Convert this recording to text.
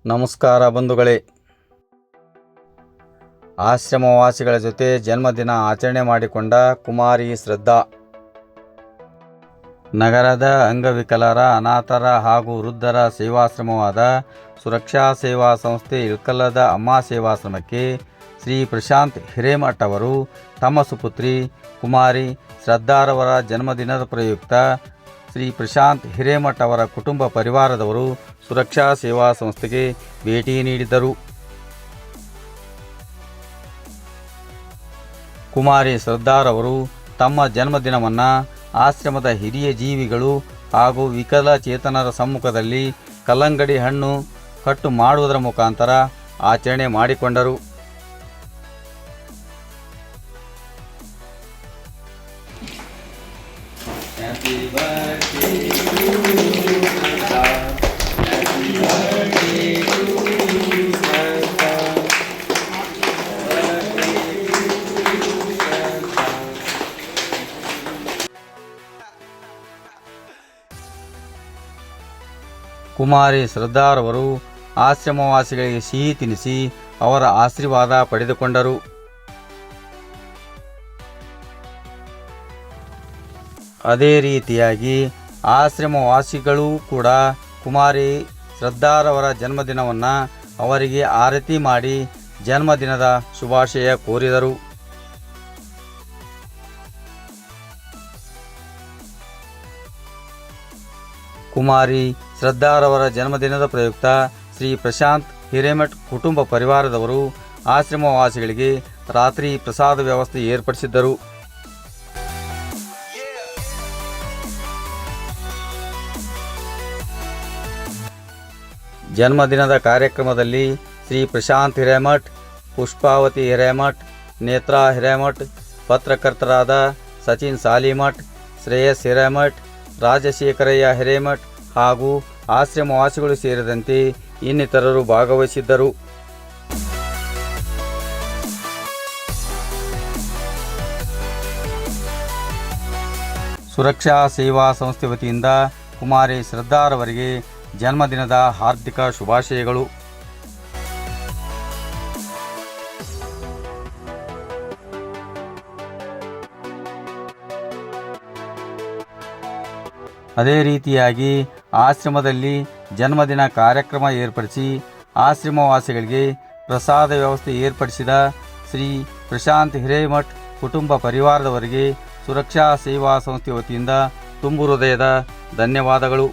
ನಮಸ್ಕಾರ ಬಂಧುಗಳೇ. ಆಶ್ರಮವಾಸಿಗಳ ಜೊತೆ ಜನ್ಮದಿನ ಆಚರಣೆ ಮಾಡಿಕೊಂಡ ಕುಮಾರಿ ಶ್ರದ್ಧಾ. ನಗರದ ಅಂಗವಿಕಲರ, ಅನಾಥರ ಹಾಗೂ ವೃದ್ಧರ ಸೇವಾಶ್ರಮವಾದ ಸುರಕ್ಷಾ ಸೇವಾ ಸಂಸ್ಥೆ ಇಳಕಲ್ಲದ ಅಮ್ಮ ಸೇವಾಶ್ರಮಕ್ಕೆ ಶ್ರೀ ಪ್ರಶಾಂತ್ ಹಿರೇಮಠ್ ಅವರು ತಮ್ಮ ಸುಪುತ್ರಿ ಕುಮಾರಿ ಶ್ರದ್ಧಾರವರ ಜನ್ಮದಿನದ ಪ್ರಯುಕ್ತ ಶ್ರೀ ಪ್ರಶಾಂತ್ ಹಿರೇಮಠ್ ಅವರ ಕುಟುಂಬ ಪರಿವಾರದವರು ಸುರಕ್ಷಾ ಸೇವಾ ಸಂಸ್ಥೆಗೆ ಭೇಟಿ ನೀಡಿದರು. ಕುಮಾರಿ ಶ್ರದ್ಧಾರವರು ತಮ್ಮ ಜನ್ಮದಿನವನ್ನು ಆಶ್ರಮದ ಹಿರಿಯ ಜೀವಿಗಳು ಹಾಗೂ ವಿಕಲಚೇತನರ ಸಮ್ಮುಖದಲ್ಲಿ ಕಲ್ಲಂಗಡಿ ಹಣ್ಣು ಕಟ್ಟು ಮಾಡುವುದರ ಮುಖಾಂತರ ಆಚರಣೆ ಮಾಡಿಕೊಂಡರು. ಕುಮಾರಿ ಶ್ರದ್ಧಾರವರು ಆಶ್ರಮವಾಸಿಗಳಿಗೆ ಸಿಹಿ ತಿನ್ನಿಸಿ ಅವರ ಆಶೀರ್ವಾದ ಪಡೆದುಕೊಂಡರು. ಅದೇ ರೀತಿಯಾಗಿ ಆಶ್ರಮವಾಸಿಗಳೂ ಕೂಡ ಕುಮಾರಿ ಶ್ರದ್ಧಾರವರ ಜನ್ಮದಿನವನ್ನು ಅವರಿಗೆ ಆರತಿ ಮಾಡಿ ಜನ್ಮದಿನದ ಶುಭಾಶಯ ಕೋರಿದರು. ಕುಮಾರಿ ಶ್ರದ್ಧಾರವರ ಜನ್ಮದಿನದ ಪ್ರಯುಕ್ತ ಶ್ರೀ ಪ್ರಶಾಂತ್ ಹಿರೇಮಠ್ ಕುಟುಂಬ ಪರಿವಾರದವರು ಆಶ್ರಮವಾಸಿಗಳಿಗೆ ರಾತ್ರಿ ಪ್ರಸಾದ ವ್ಯವಸ್ಥೆ ಏರ್ಪಡಿಸಿದ್ದರು. ಜನ್ಮದಿನದ ಕಾರ್ಯಕ್ರಮದಲ್ಲಿ ಶ್ರೀ ಪ್ರಶಾಂತ್ ಹಿರೇಮಠ್, ಪುಷ್ಪಾವತಿ ಹಿರೇಮಠ್, ನೇತ್ರಾ ಹಿರೇಮಠ್, ಪತ್ರಕರ್ತರಾದ ಸಚಿನ್ ಸಾಲಿಮಠ್, ಶ್ರೇಯಸ್ ಹಿರೇಮಠ್, ರಾಜಶೇಖರಯ್ಯ ಹಿರೇಮಠ್ ಹಾಗೂ ಆಶ್ರಮವಾಸಿಗಳು ಸೇರಿದಂತೆ ಇನ್ನಿತರರು ಭಾಗವಹಿಸಿದ್ದರು. ಸುರಕ್ಷಾ ಸೇವಾ ಸಂಸ್ಥೆ ವತಿಯಿಂದ ಕುಮಾರಿ ಶ್ರದ್ಧಾರವರಿಗೆ ಜನ್ಮದಿನದ ಹಾರ್ದಿಕ ಶುಭಾಶಯಗಳು. ಅದೇ ರೀತಿಯಾಗಿ ಆಶ್ರಮದಲ್ಲಿ ಜನ್ಮದಿನ ಕಾರ್ಯಕ್ರಮ ಏರ್ಪಡಿಸಿ ಆಶ್ರಮವಾಸಿಗಳಿಗೆ ಪ್ರಸಾದ ವ್ಯವಸ್ಥೆ ಏರ್ಪಡಿಸಿದ ಶ್ರೀ ಪ್ರಶಾಂತ್ ಹಿರೇಮಠ್ ಕುಟುಂಬ ಪರಿವಾರದವರಿಗೆ ಸುರಕ್ಷಾ ಸೇವಾ ಸಂಸ್ಥೆ ವತಿಯಿಂದ ತುಂಬು ಹೃದಯದ ಧನ್ಯವಾದಗಳು.